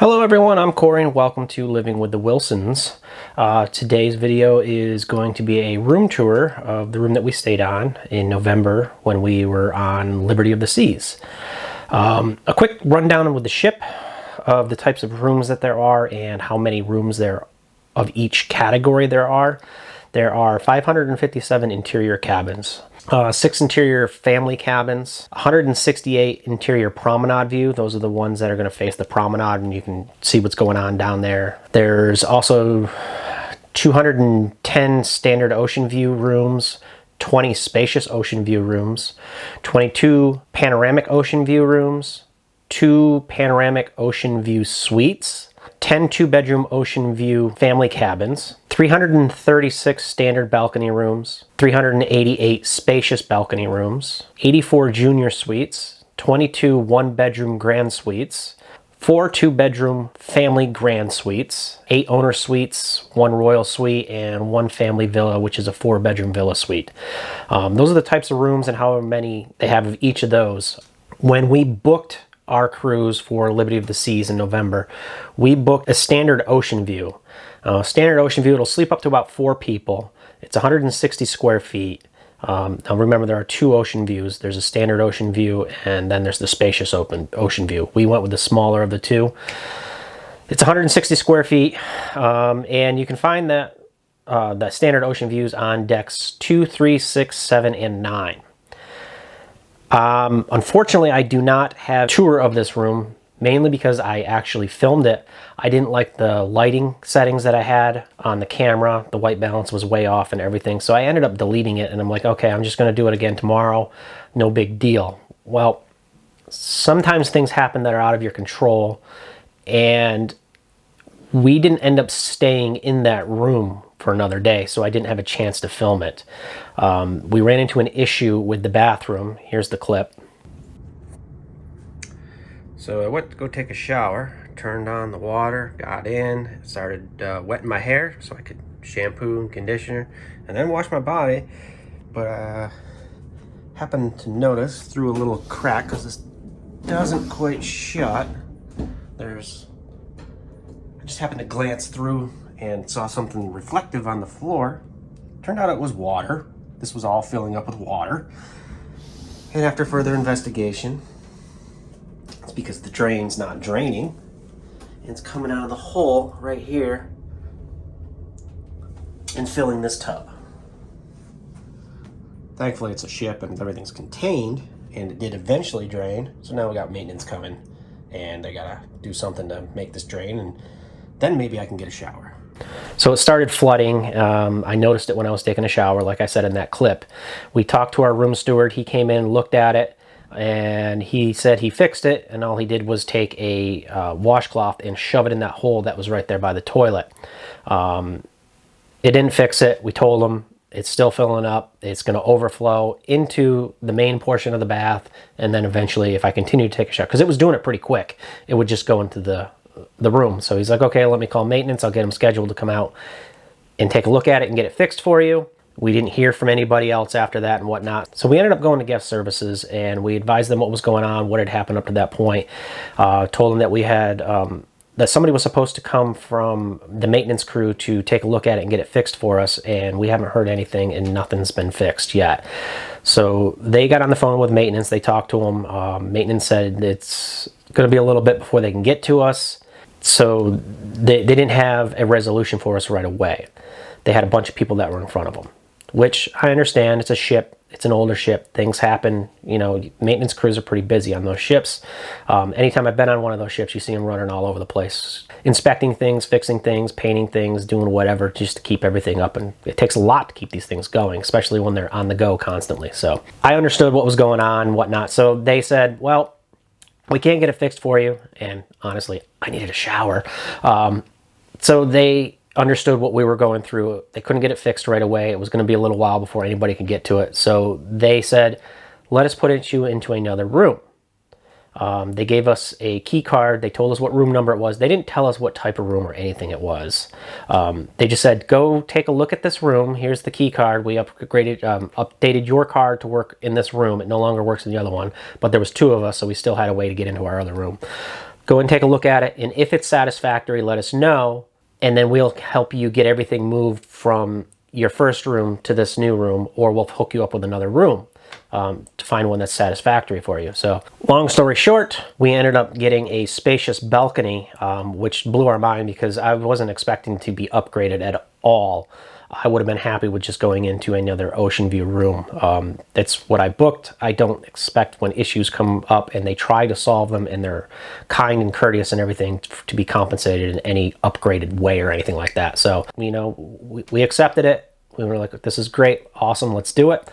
Hello everyone, I'm Corey and welcome to Living with the Wilsons. Today's video is going to be a room tour of the room that we stayed on in November when we were on Liberty of the Seas. A quick rundown with the ship of the types of rooms that there are and how many rooms there of each category there are. There are 557 interior cabins. 6 interior family cabins, 168 interior promenade view. Those are the ones that are going to face the promenade and you can see what's going on down there. There's also 210 standard ocean view rooms, 20 spacious ocean view rooms, 22 panoramic ocean view rooms, 2 panoramic ocean view suites, 10 two-bedroom ocean view family cabins, 336 standard balcony rooms, 388 spacious balcony rooms, 84 junior suites, 22 one-bedroom grand suites, 4 two-bedroom family grand suites, 8 owner suites, 1 royal suite, and 1 family villa, which is a 4-bedroom villa suite. Those are the types of rooms and how many they have of each of those. When we booked our cruise for Liberty of the Seas in November, we booked a standard ocean view. Standard ocean view, it'll sleep up to about 4 people. It's 160 square feet. Now remember, there are 2 ocean views. There's a standard ocean view and then there's the spacious ocean view. We went with the smaller of the 2. It's 160 square feet and you can find that the standard ocean views on decks 2, 3, 6, 7, and 9. Unfortunately, I do not have a tour of this room, mainly because I actually filmed it. I didn't like the lighting settings that I had on the camera. The white balance was way off and everything, so I ended up deleting it, and I'm like, okay, I'm just going to do it again tomorrow. No big deal. Well, sometimes things happen that are out of your control, and we didn't end up staying in that room for another day, so I didn't have a chance to film it. We ran into an issue with the bathroom. Here's the clip. So I went to go take a shower, turned on the water, got in, started wetting my hair so I could shampoo and conditioner, and then wash my body. But I happened to notice through a little crack, because this doesn't quite shut, I just happened to glance through and saw something reflective on the floor. Turned out it was water. This was all filling up with water. And after further investigation, it's because the drain's not draining. And it's coming out of the hole right here and filling this tub. Thankfully it's a ship and everything's contained, and it did eventually drain. So now we got maintenance coming and I gotta do something to make this drain, and then maybe I can get a shower. So it started flooding. I noticed it when I was taking a shower, like I said in that clip. We talked to our room steward. He came in, looked at it, and he said he fixed it, and all he did was take a washcloth and shove it in that hole that was right there by the toilet. It didn't fix it. We told him it's still filling up. It's going to overflow into the main portion of the bath, and then eventually, if I continue to take a shower, because it was doing it pretty quick, it would just go into the room. So he's like, okay, let me call maintenance. I'll get them scheduled to come out and take a look at it and get it fixed for you. We didn't hear from anybody else after that and whatnot. So we ended up going to guest services and we advised them what was going on, what had happened up to that point. Told them that we had, that somebody was supposed to come from the maintenance crew to take a look at it and get it fixed for us, and we haven't heard anything and nothing's been fixed yet. So they got on the phone with maintenance. They talked to them. Maintenance said it's going to be a little bit before they can get to us. So they didn't have a resolution for us right away. They had a bunch of people that were in front of them, which I understand. It's a ship. It's an older ship. Things happen. You know, maintenance crews are pretty busy on those ships. Anytime I've been on one of those ships, you see them running all over the place, inspecting things, fixing things, painting things, doing whatever just to keep everything up. And it takes a lot to keep these things going, especially when they're on the go constantly. So I understood what was going on and whatnot. So they said, well, we can't get it fixed for you. And honestly, I needed a shower. So they understood what we were going through. They couldn't get it fixed right away. It was going to be a little while before anybody could get to it. So they said, let us put you into another room. They gave us a key card. They told us what room number it was. They didn't tell us what type of room or anything it was. They just said, go take a look at this room. Here's the key card. We updated your card to work in this room. It no longer works in the other one, but there was 2 of us, so we still had a way to get into our other room. Go and take a look at it, and if it's satisfactory, let us know, and then we'll help you get everything moved from your first room to this new room, or we'll hook you up with another room to find one that's satisfactory for you. So long story short, we ended up getting a spacious balcony, which blew our mind because I wasn't expecting to be upgraded at all. I would have been happy with just going into another ocean view room. That's what I booked. I don't expect when issues come up and they try to solve them and they're kind and courteous and everything to be compensated in any upgraded way or anything like that. So, you know, we accepted it. We were like, this is great, awesome, let's do it.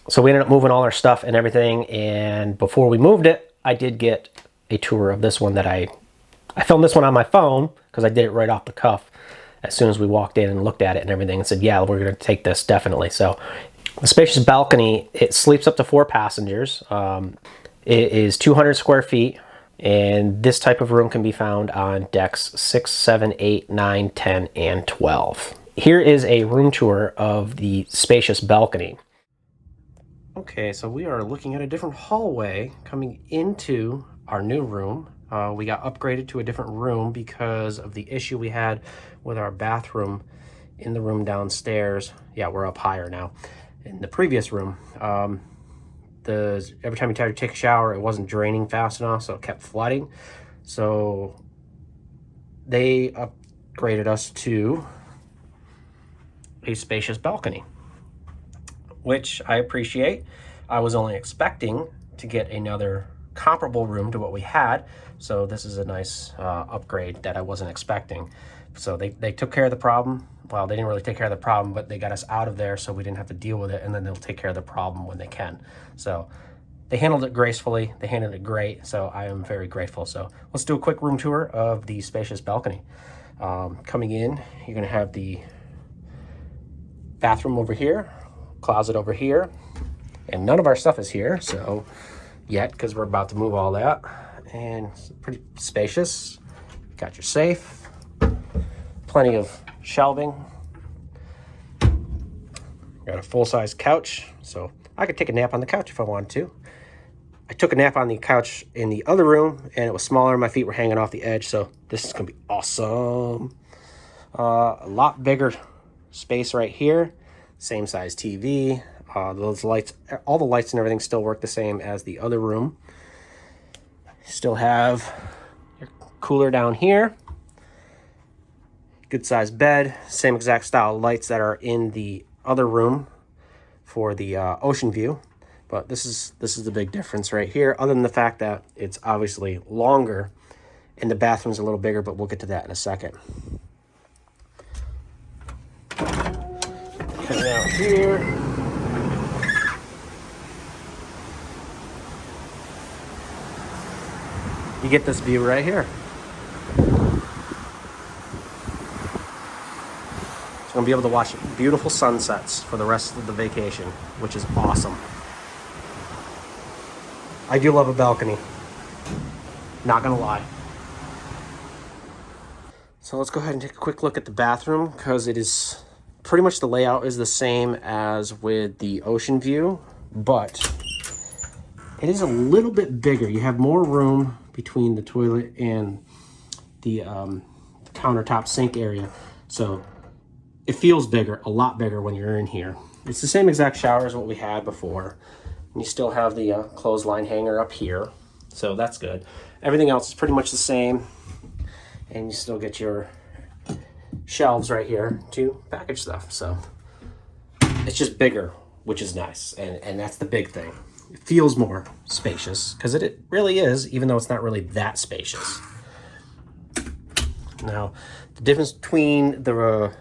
So we ended up moving all our stuff and everything, and before we moved it, I did get a tour of this one that I filmed this one on my phone because I did it right off the cuff as soon as we walked in and looked at it and everything and said, yeah, we're going to take this definitely. So the spacious balcony, it sleeps up to 4 passengers. It is 200 square feet, and this type of room can be found on decks 6, 7, 8, 9, 10, and 12. Here is a room tour of the spacious balcony. Okay, so we are looking at a different hallway coming into our new room. We got upgraded to a different room because of the issue we had with our bathroom in the room downstairs. Yeah, we're up higher now. In the previous room, every time you tried to take a shower, it wasn't draining fast enough, so it kept flooding. So they upgraded us to a spacious balcony, which I appreciate. I was only expecting to get another comparable room to what we had, so this is a nice upgrade that I wasn't expecting. So they took care of the problem. Well, they didn't really take care of the problem, but they got us out of there so we didn't have to deal with it, and then they'll take care of the problem when they can. So they handled it gracefully, they handled it great, so I am very grateful. So let's do a quick room tour of the spacious balcony. Coming in, you're gonna have the bathroom over here, closet over here, and none of our stuff is here so yet because we're about to move all that. And it's pretty spacious. Got your safe, plenty of shelving, got a full-size couch, so I could take a nap on the couch if I wanted to. I took a nap on the couch in the other room and it was smaller, my feet were hanging off the edge, so this is gonna be awesome. A lot bigger space right here, same size TV. Those lights, all the lights and everything still work the same as the other room. Still have your cooler down here, good sized bed, same exact style lights that are in the other room for the ocean view. But this is the big difference right here, other than the fact that it's obviously longer and the bathroom's a little bigger, but we'll get to that in a second. Coming out here, you get this view right here. So I'm gonna be able to watch beautiful sunsets for the rest of the vacation, which is awesome. I do love a balcony, not gonna lie. So let's go ahead and take a quick look at the bathroom, because it is pretty much, the layout is the same as with the ocean view, but it is a little bit bigger. You have more room between the toilet and the countertop sink area, so it feels bigger, a lot bigger when you're in here. It's the same exact shower as what we had before. And you still have the clothesline hanger up here, so that's good. Everything else is pretty much the same, and you still get your shelves right here to package stuff. So it's just bigger, which is nice, and that's the big thing. It feels more spacious, because it really is, even though it's not really that spacious. Now, the difference between the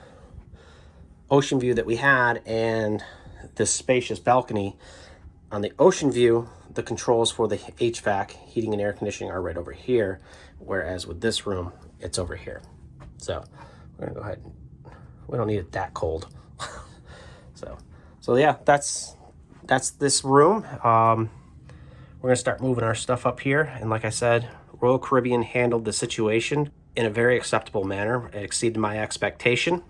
ocean view that we had and this spacious balcony, on the ocean view, the controls for the HVAC, heating and air conditioning, are right over here, whereas with this room, it's over here. So we're gonna go ahead, we don't need it that cold. so yeah, that's this room. We're gonna start moving our stuff up here, and like I said, Royal Caribbean handled the situation in a very acceptable manner. It exceeded my expectation,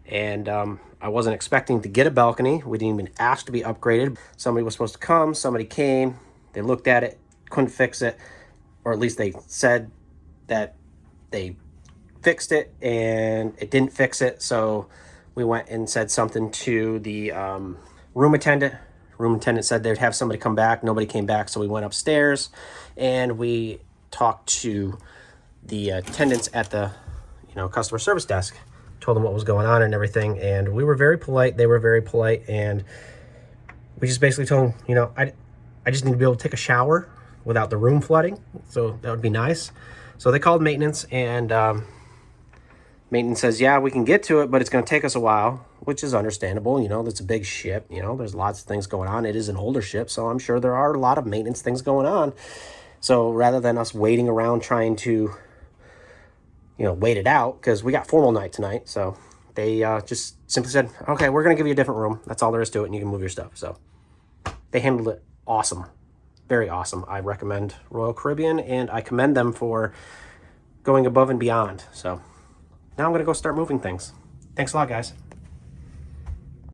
and I wasn't expecting to get a balcony. We didn't even ask to be upgraded. Somebody was supposed to come, somebody came, they looked at it, couldn't fix it. or at least they said that they fixed it, and it didn't fix it. So we went and said something to the room attendant. Room attendant said they'd have somebody come back. Nobody came back, so we went upstairs and we talked to the attendants at the customer service desk. Told them what was going on and everything, and we were very polite. They were very polite, and we just basically told them, I just need to be able to take a shower without the room flooding, so that would be nice. So they called maintenance, and maintenance says, yeah, we can get to it, but it's going to take us a while, which is understandable. That's a big ship. There's lots of things going on. It is an older ship, so I'm sure there are a lot of maintenance things going on. So rather than us waiting around trying to, wait it out, because we got formal night tonight, so they just simply said, okay, we're going to give you a different room. That's all there is to it, and you can move your stuff. So they handled it awesome. Very awesome. I recommend Royal Caribbean, and I commend them for going above and beyond. So now I'm going to go start moving things. Thanks a lot, guys.